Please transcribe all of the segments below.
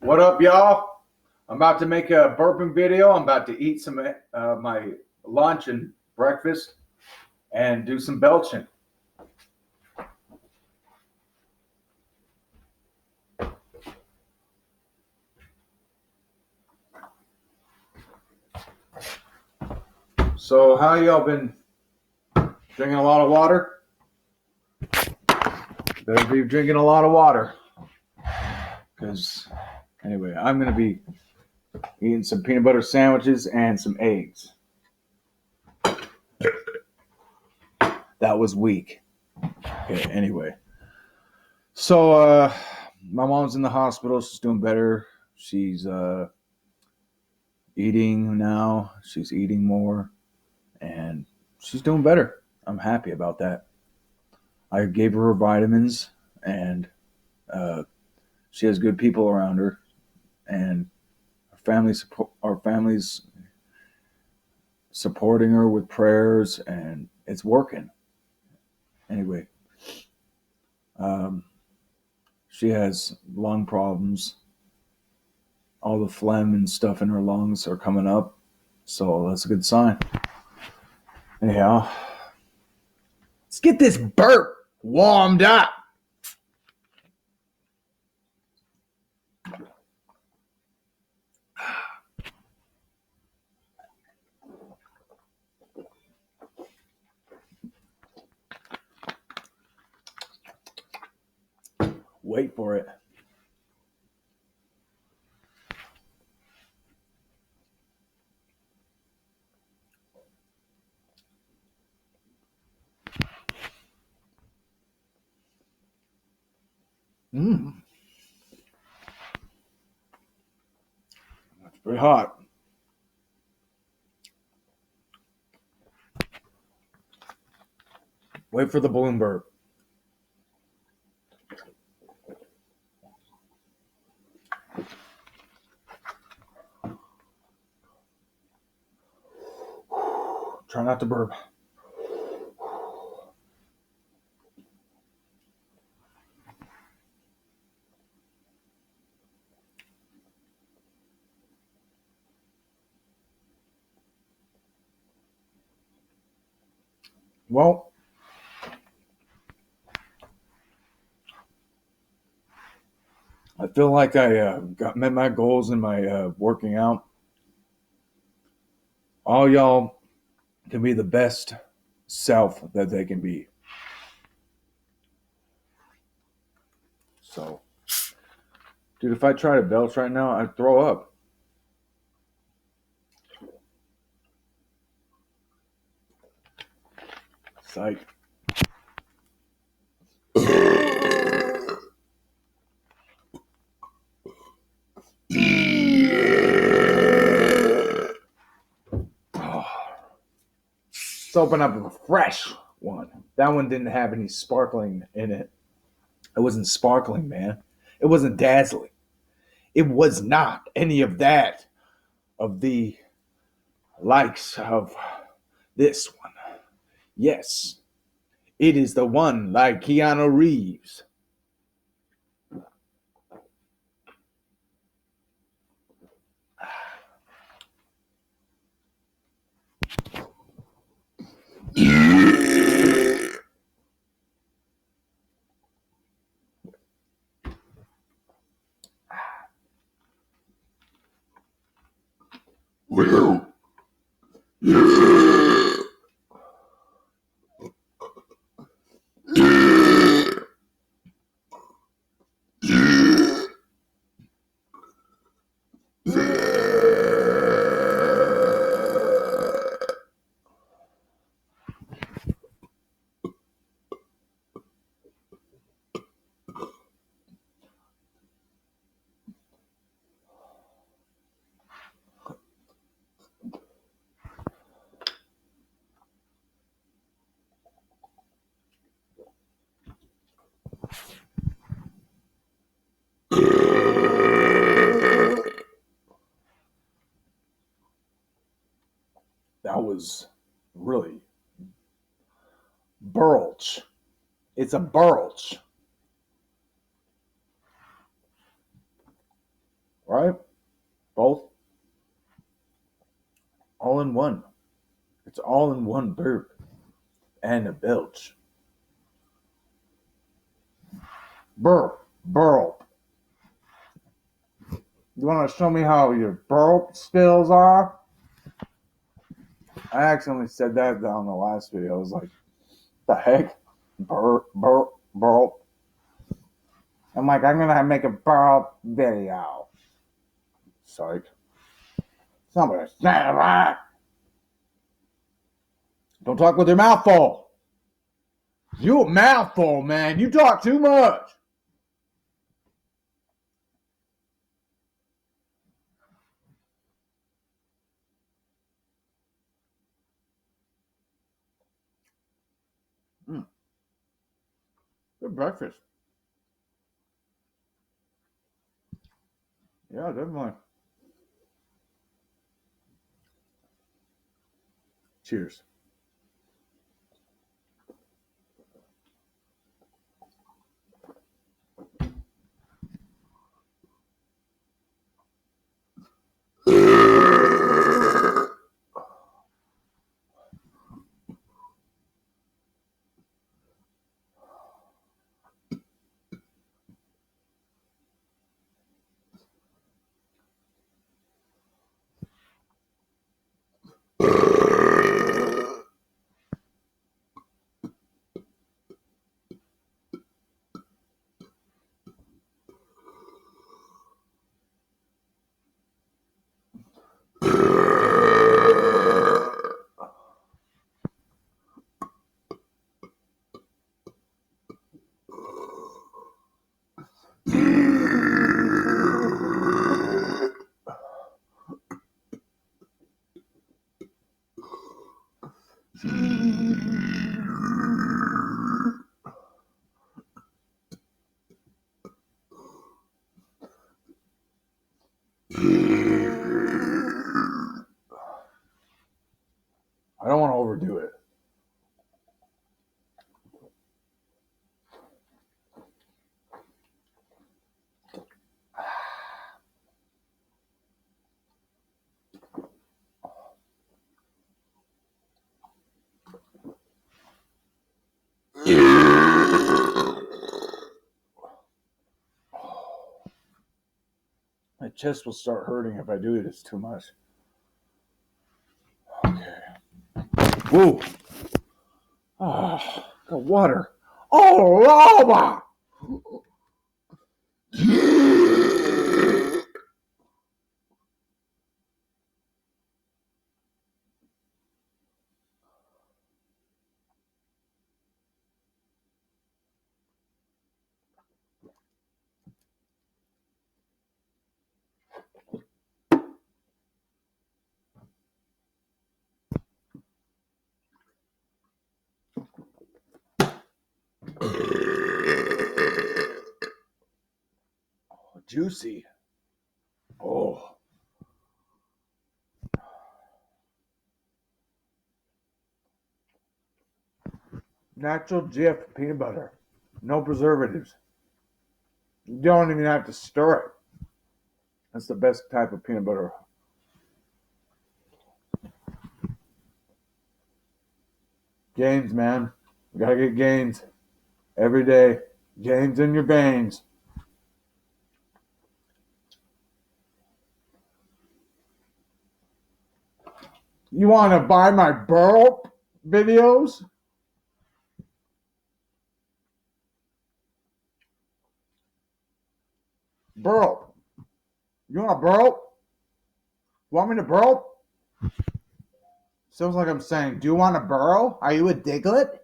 What up, y'all? I'm about to make a burping video. I'm about to eat some my lunch and breakfast and do some belching. So, how y'all been? Drinking a lot of water? Better be drinking a lot of water. Because, anyway, I'm going to be eating some peanut butter sandwiches and some eggs. That was weak. Okay, anyway. So, my mom's in the hospital. She's doing better. She's eating now. She's eating more. And she's doing better. I'm happy about that. I gave her vitamins, and uh, she has good people around her, and our family's supporting her with prayers, and it's working. Anyway, um, she has lung problems. All the phlegm and stuff in her lungs are coming up, so that's a good sign. Anyhow, let's get this burp warmed up. Wait for it. Mmm, that's pretty hot. Wait for the balloon burp. Try not to burp. Well, I feel like I met my goals in my working out. All y'all can be the best self that they can be. So, dude, if I try to belch right now, I'd throw up. Psych. Let's open up a fresh one. That one didn't have any sparkling in it. It wasn't sparkling, man. It wasn't dazzling. It was not any of that of the likes of this one. Yes, it is the one like Keanu Reeves. That was really Burlch. It's a Burlch. right? Both. All in one. It's all in one burp and a belch. Burp. Burp. You want to show me how your burp skills are? I accidentally said that on the last video. I was like, the heck? Burp, burp, burp. I'm like, I'm going to make a burp video. Psych. Somebody stand right. Don't talk with your mouth full. You a mouthful, man. You talk too much. Good breakfast. Yeah, definitely. Cheers. I don't want to overdo it. My chest will start hurting if I do this too much. Okay. Whoa. Ah, got water. Oh, lava! Juicy. Oh. Natural Jif peanut butter. No preservatives. You don't even have to stir it. That's the best type of peanut butter. Gains, man. You gotta get gains. Every day. Gains in your veins. You want to buy my burp videos? Burp. You want to burp? Want me to burp? Sounds like I'm saying, do you want to burrow? Are you a diglet?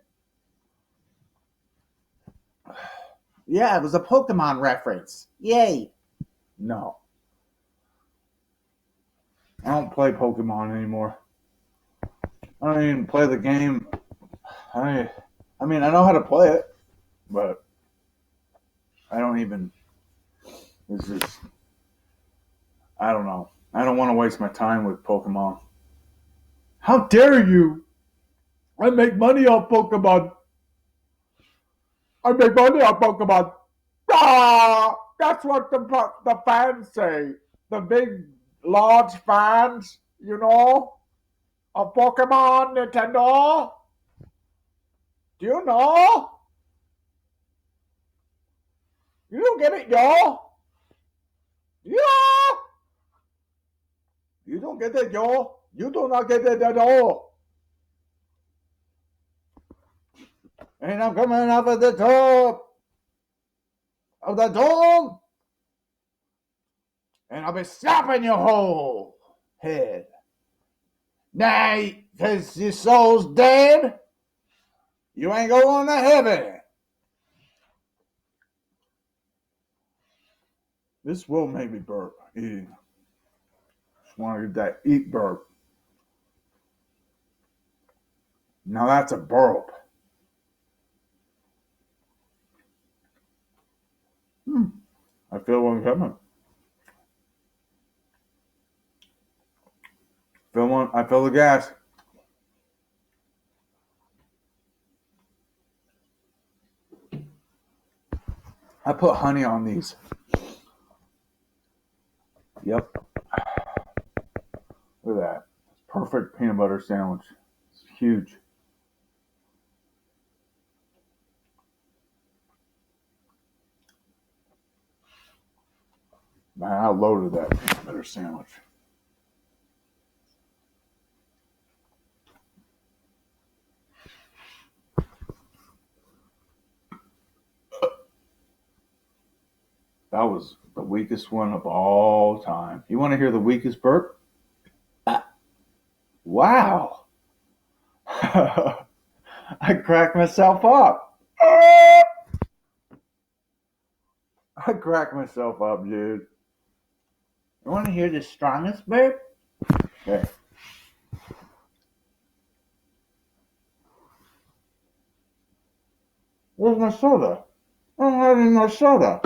Yeah, it was a Pokemon reference. Yay. No. I don't play Pokemon anymore. I don't even play the game. I mean, I know how to play it, but I don't even. It's just. I don't know. I don't want to waste my time with Pokemon. How dare you! I make money off Pokemon. I make money off Pokemon. Ah! That's what the fans say. the big, large fans, of Pokemon Nintendo? Do you know? You don't get it, y'all. Yeah. You don't get it, y'all. You do not get it at all. And I'm coming up at the top of the dome, and I'll be slapping your whole head. Now, because your soul's dead, you ain't going to heaven. This will make me burp eating. Just want to get that eat burp. Now that's a burp. I feel one coming. I feel the gas. I put honey on these. Yep. Look at that. Perfect peanut butter sandwich. It's huge. Man, I loaded that peanut butter sandwich. That was the weakest one of all time. You want to hear the weakest burp? Wow. I cracked myself up. I cracked myself up, dude. You want to hear the strongest burp? Okay. Where's my soda? I'm having my soda.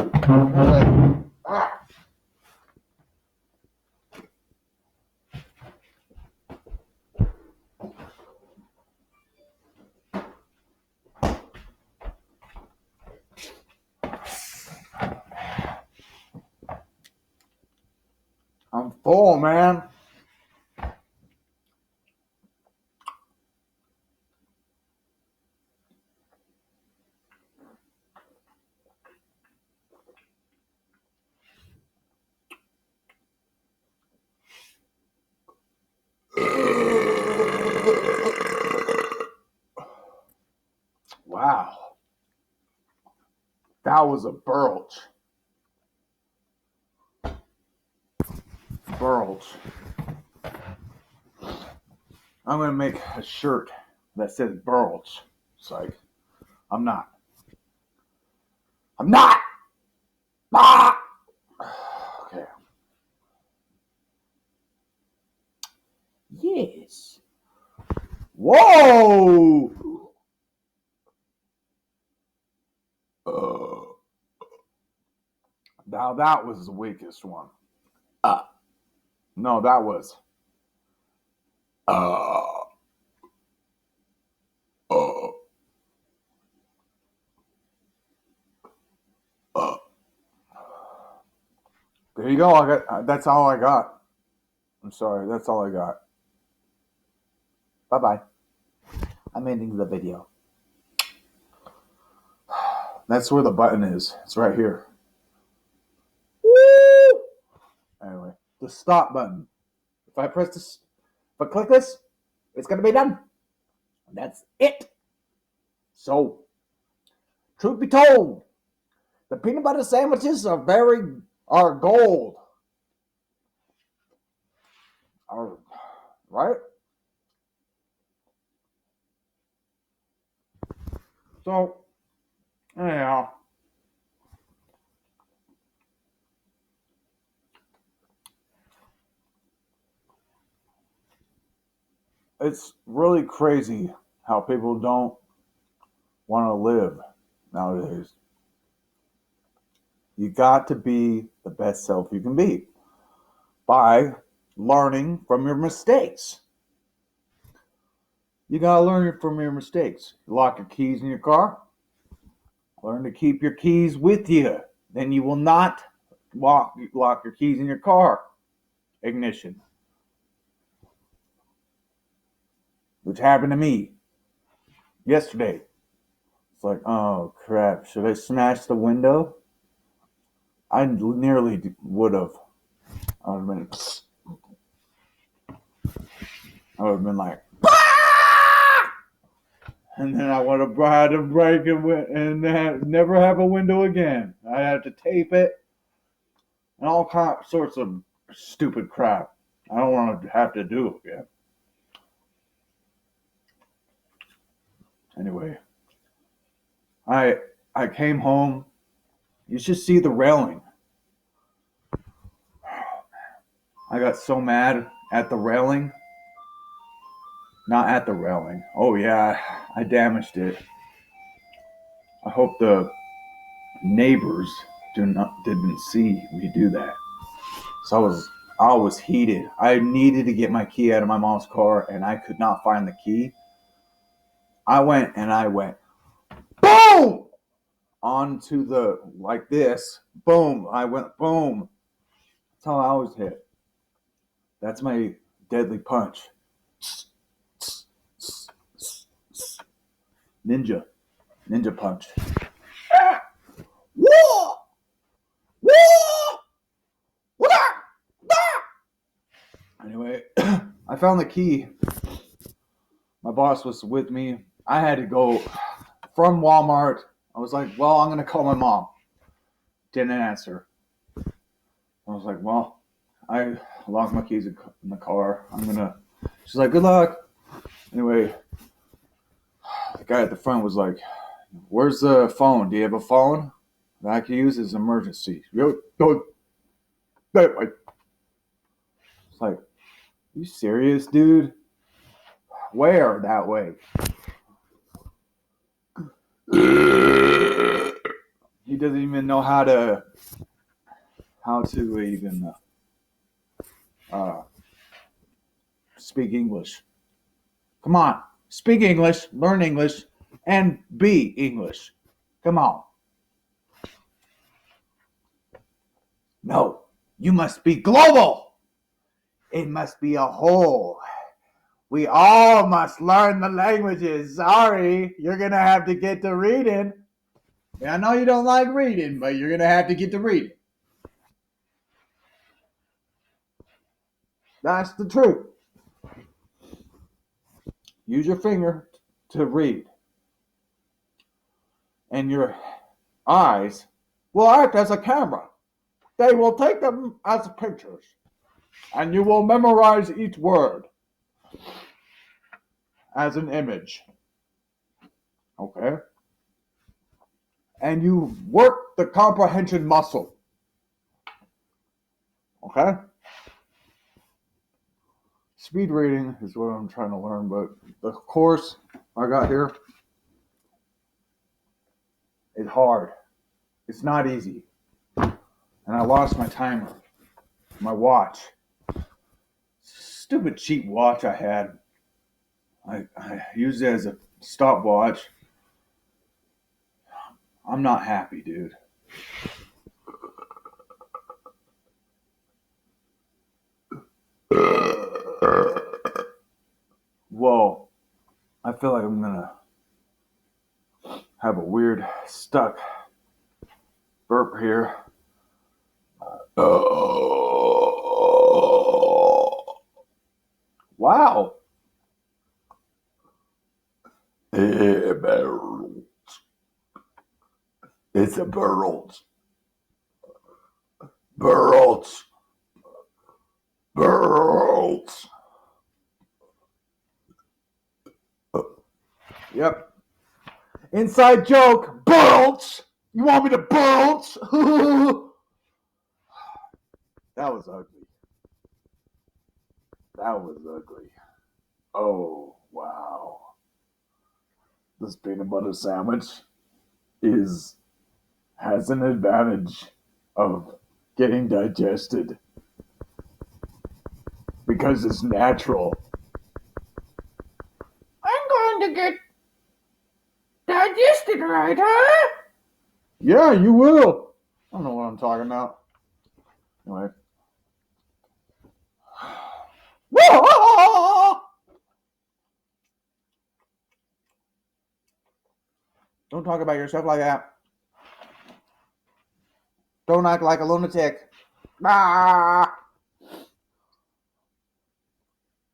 I'm full, man. Wow. That was a Belch. I'm going to make a shirt that says Belch. It's like, I'm not. I'm not! Ah! Okay. Yes. Whoa! Now that was the weakest one. No, that was. Uh, uh, uh. There you go. That's all I got. I'm sorry. That's all I got. Bye bye. I'm ending the video. That's where the button is. It's right here. Woo! Anyway, the stop button. If I press this, if I click this, it's gonna be done. That's it. So, truth be told, the peanut butter sandwiches are gold. Right? So, anyhow, it's really crazy how people don't want to live nowadays. You got to be the best self you can be by learning from your mistakes. You got to learn from your mistakes. You lock your keys in your car. Learn to keep your keys with you. Then you will not lock your keys in your car. ignition. Which happened to me yesterday. It's like, oh crap, should I smash the window? I nearly would have. I would have been, like, and then I would have had to break it and never have a window again. I had to tape it and all sorts of stupid crap. I don't want to have to do it again. Anyway, I came home. You should see the railing. I got so mad at the railing. Not at the railing. Oh yeah, I damaged it. I hope the neighbors didn't see me do that. So I was heated. I needed to get my key out of my mom's car and I could not find the key. I went boom onto the, like this. Boom. I went boom. That's how I was hit. That's my deadly punch. Ninja punch. Whoa! Whoa! Anyway, I found the key. My boss was with me. I had to go from Walmart. I was like, well, I'm going to call my mom. Didn't answer. I was like, well, I locked my keys in the car. She's like, good luck. Anyway, the guy at the front was like, where's the phone? Do you have a phone that I can use as an emergency? It's like, you serious, dude? Where? That way. He doesn't even know how to even speak English. Come on, speak English, learn English, and be English. Come on. No, you must be global. It must be a whole. We all must learn the languages. Sorry, you're going to have to get to reading. I know you don't like reading, but you're going to have to get to reading. That's the truth. Use your finger to read. And your eyes will act as a camera. They will take them as pictures. And you will memorize each word as an image. Okay? And you work the comprehension muscle. Okay? Speed reading is what I'm trying to learn, but the course I got here is hard. It's not easy. And I lost my timer, my watch. Stupid cheap watch I had. I used it as a stopwatch. I'm not happy, dude. Whoa. I feel like I'm gonna have a weird stuck burp here. Wow. It's a Burls. Burls. Burls. Yep. Inside joke. Burls. You want me to burls? That was ugly. That was ugly. Oh, wow. This peanut butter sandwich has an advantage of getting digested because it's natural. I'm going to get digested, right, huh? Yeah, you will. I don't know what I'm talking about. Anyway. Don't talk about yourself like that. Don't act like a lunatic. Ah!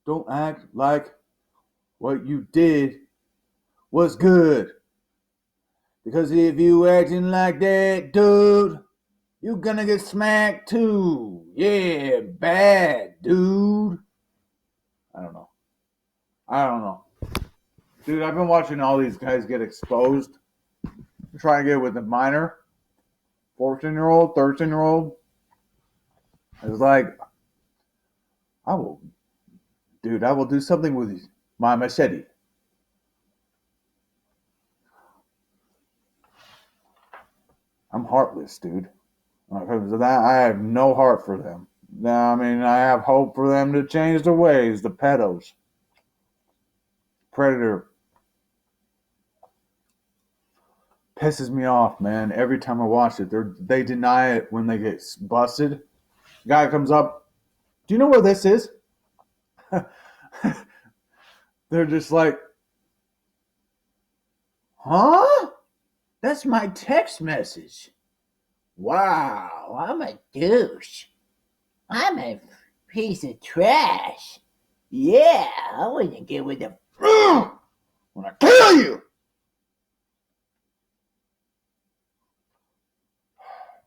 Don't act like what you did was good. Because if you acting like that, dude, you're gonna get smacked too. Yeah, bad, dude. I don't know. I don't know. Dude, I've been watching all these guys get exposed. Trying to get with a minor, 14-year-old, 13-year-old. It's like, I will do something with my machete. I'm heartless, dude. Because of that, I have no heart for them. I mean, I have hope for them to change their ways. The pedos, predator, pisses me off, man. Every time I watch it, they deny it when they get busted. Guy comes up, do you know where this is? They're just like, huh? That's my text message. Wow, I'm a douche. I'm a piece of trash. Yeah, I wouldn't get with the when I kill you.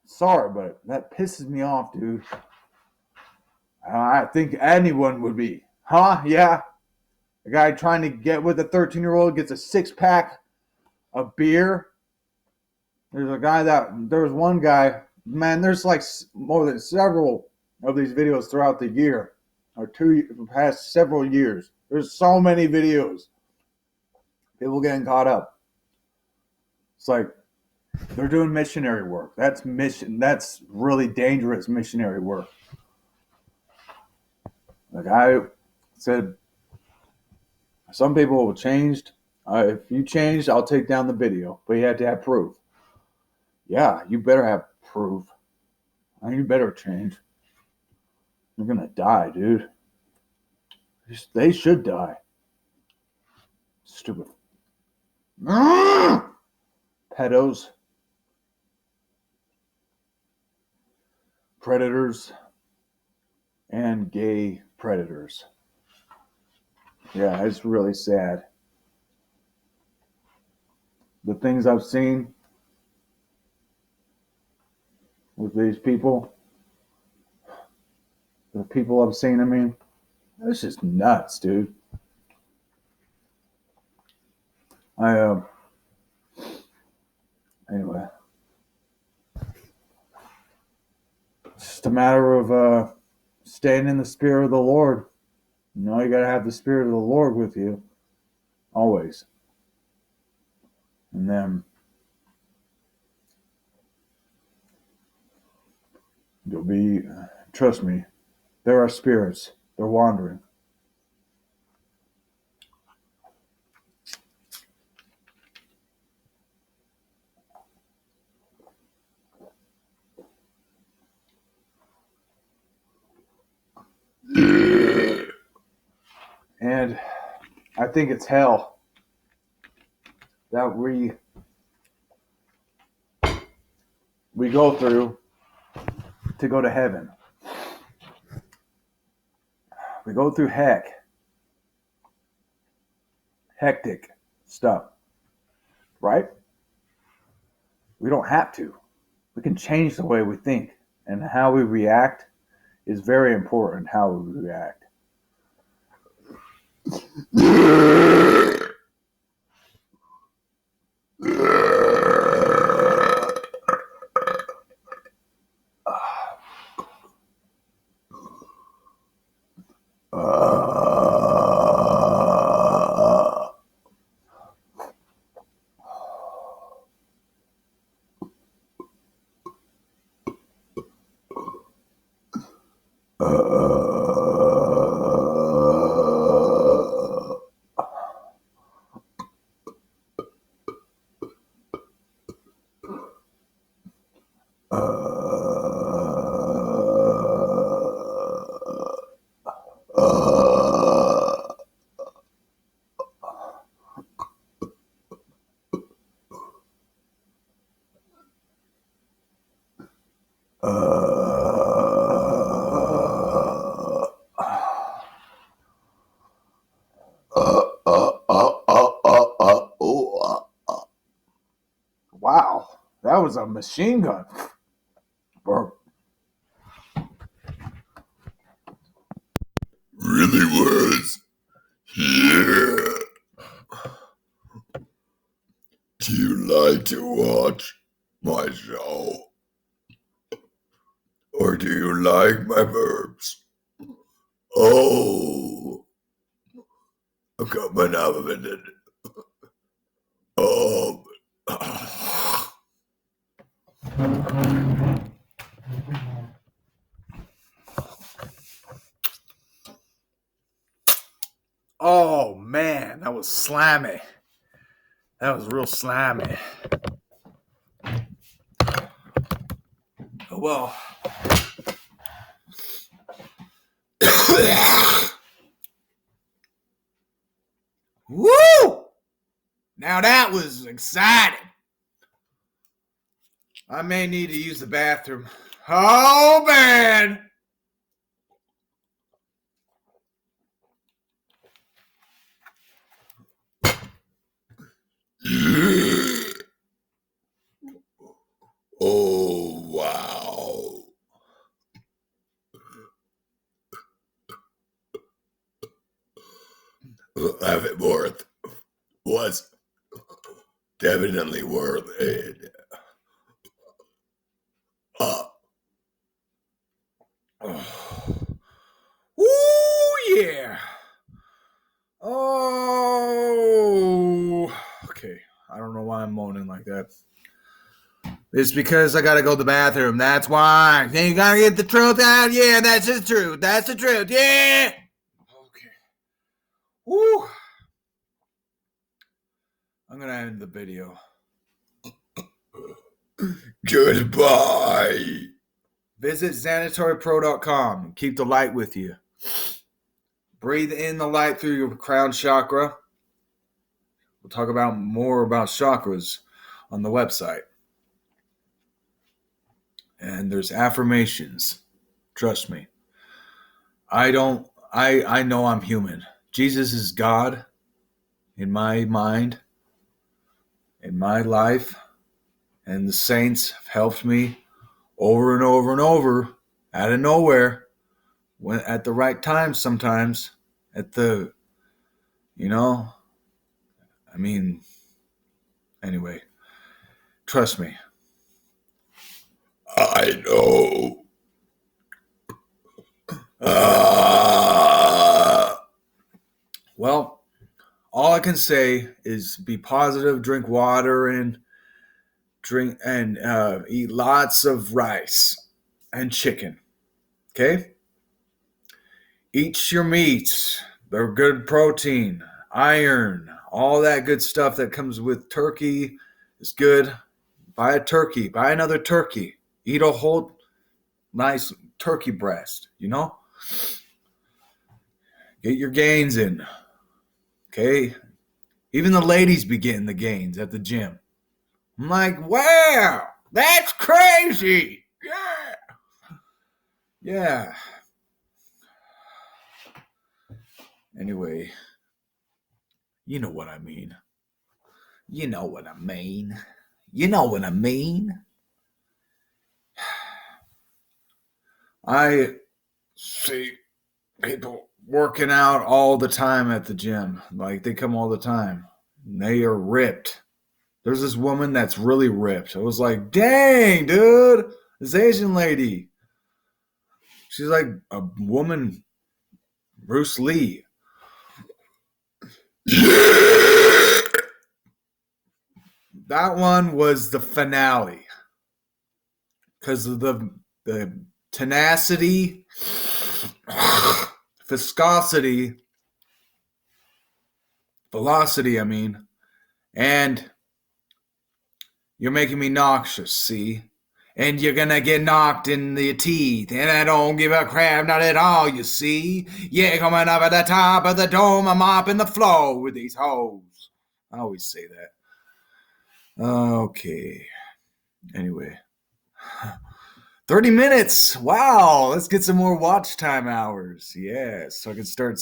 Sorry, but that pisses me off, dude. I think anyone would be. Huh? Yeah. A guy trying to get with a 13-year-old gets a 6-pack of beer. There was one guy, man, there's like more than several of these videos throughout the year, or past several years. There's so many videos. People getting caught up. It's like, they're doing missionary work. That's really dangerous missionary work. Like I said, some people have changed. If you changed, I'll take down the video, but you have to have proof. Yeah, you better have proof. You better change. You're gonna die, dude. They should die. Stupid pedos, predators, and gay predators. Yeah, it's really sad. The things I've seen with these people, the people I've seen, I mean, it's just nuts, dude. I anyway, it's just a matter of staying in the spirit of the Lord. You know, you gotta have the spirit of the Lord with you always, and then you'll be. Trust me, there are spirits. They're wandering. And I think it's hell that we go through to go to heaven. We go through hectic stuff, right? We don't have to. We can change the way we think, and how we react is very important. How we react. was a machine gun. Bro. Really was. Yeah. Do you like to watch my show? Or do you like my burps? Oh, I'm coming out of it. Oh. Oh man, that was slimy. That was real slimy. Well, woo! Now that was exciting. I may need to use the bathroom. Oh man! Yeah. Oh, wow. It was definitely worth it. Oh. Ooh, yeah. Oh. Okay. I don't know why I'm moaning like that. It's because I gotta go to the bathroom. That's why. You gotta get the truth out. Yeah, that's the truth. That's the truth. Yeah. Okay. Woo. I'm gonna end the video. Goodbye. Visit sanatorypro.com. Keep the light with you. Breathe in the light through your crown chakra. We'll talk about more about chakras on the website. And there's affirmations. Trust me. I know I'm human. Jesus is God in my mind, in my life, and the saints have helped me over and over and over, out of nowhere, when at the right time sometimes, anyway, trust me. I know. Well, all I can say is be positive, drink water, and eat lots of rice and chicken. Okay? Eat your meats. They're good protein, iron, all that good stuff that comes with turkey is good. Buy a turkey. Buy another turkey. Eat a whole nice turkey breast, Get your gains in. Okay? Even the ladies be getting the gains at the gym. I'm like, wow, that's crazy. Yeah. Yeah. Anyway, you know what I mean. You know what I mean. You know what I mean. I see people working out all the time at the gym. Like they come all the time. And they are ripped. There's this woman that's really ripped. I was like, dang, dude. This Asian lady. She's like a woman, Bruce Lee. Yeah. That one was the finale. Because of the tenacity, viscosity, velocity, and you're making me noxious, see? And you're gonna get knocked in the teeth, and I don't give a crap, not at all, you see? Yeah, coming up at the top of the dome, I'm mopping the floor with these hoes. I always say that. Okay. Anyway. 30 minutes. Wow. Let's get some more watch time hours. Yeah. So I can start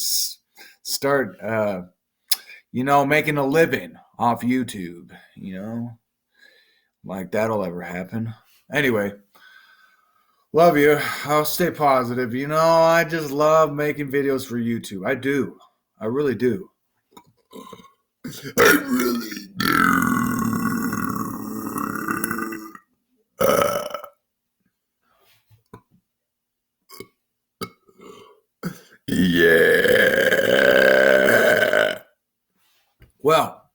making a living off YouTube, like that'll ever happen. Anyway, love you. I'll stay positive. I just love making videos for YouTube. I do. I really do. I really do. Yeah. Well,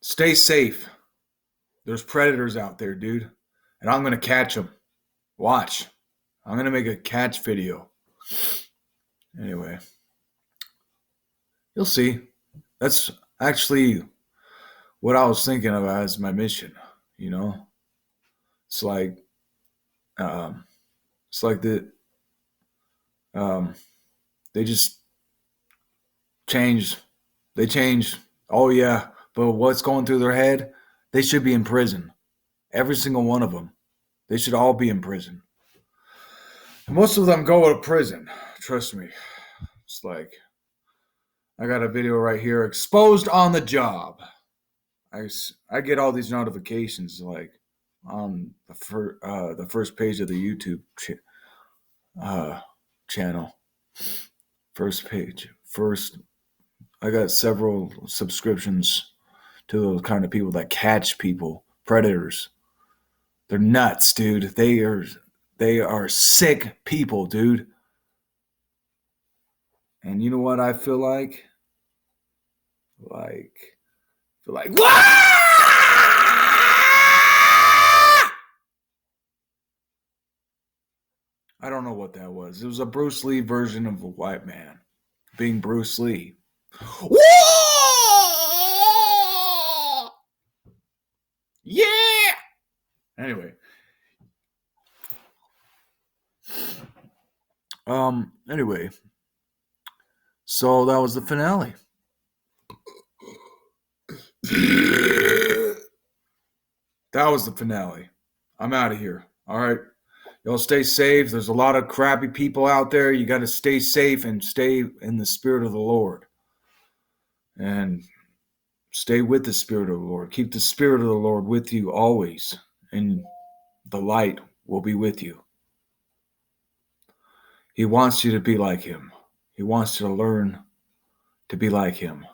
stay safe. There's predators out there, dude. And I'm going to catch them. Watch. I'm going to make a catch video. Anyway, you'll see. That's actually what I was thinking of as my mission, you know? It's like, um, it's like um, they just change. They change. Oh, yeah. But what's going through their head? They should be in prison. Every single one of them. They should all be in prison. And most of them go to prison. Trust me. It's like, I got a video right here, exposed on the job. I get all these notifications like on the first page of the YouTube channel. First page. First, I got several subscriptions to those kind of people that catch people, predators. They're nuts, dude. They are sick people, dude. And you know what I feel like? What? I don't know what that was. It was a Bruce Lee version of a white man being Bruce Lee. Yeah. Anyway. Anyway. So that was the finale. That was the finale. I'm out of here. All right. Y'all stay safe. There's a lot of crappy people out there. You got to stay safe and stay in the spirit of the Lord. And stay with the spirit of the Lord. Keep the spirit of the Lord with you always. And the light will be with you. He wants you to be like him. He wants you to learn to be like him.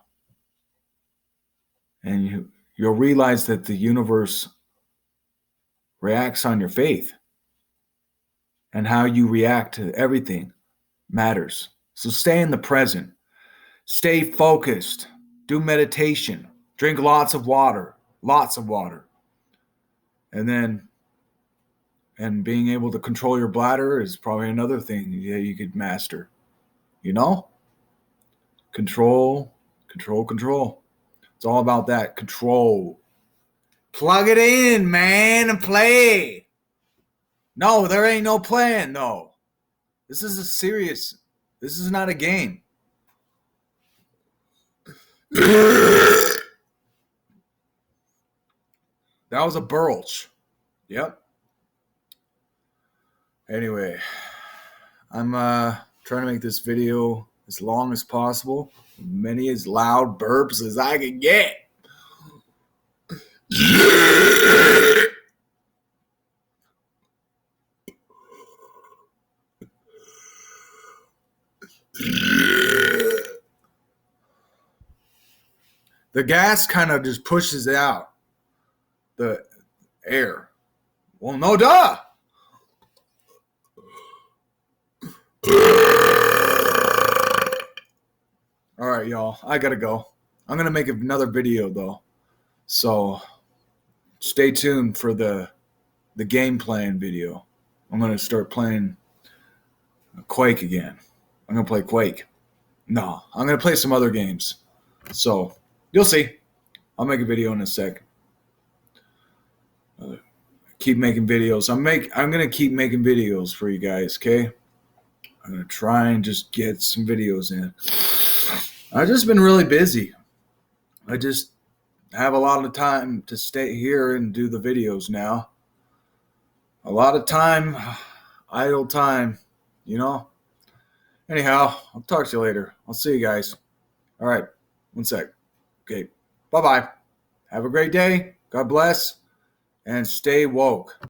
And you'll realize that the universe reacts on your faith. And how you react to everything matters. So stay in the present. Stay focused. Do meditation. Drink lots of water. Lots of water. And being able to control your bladder is probably another thing that you could master. You know? Control. It's all about that. Control. Plug it in, man, and play. No, there ain't no plan, no. This is not a game. That was a Belch. Yep. Anyway, I'm trying to make this video as long as possible. Many as loud burps as I can get. Yeah. Yeah. The gas kind of just pushes out the air. Well, no duh. All right, y'all. I gotta go. I'm gonna make another video though, so stay tuned for the game playing video. I'm gonna start playing Quake again. I'm gonna play Quake. No, I'm gonna play some other games. So you'll see. I'll make a video in a sec. Keep making videos. I'm gonna keep making videos for you guys. Okay. I'm gonna try and just get some videos in. I've just been really busy. I just have a lot of time to stay here and do the videos now. A lot of time, idle time, you know. Anyhow, I'll talk to you later. I'll see you guys. All right. One sec. Okay. Bye-bye. Have a great day. God bless and stay woke.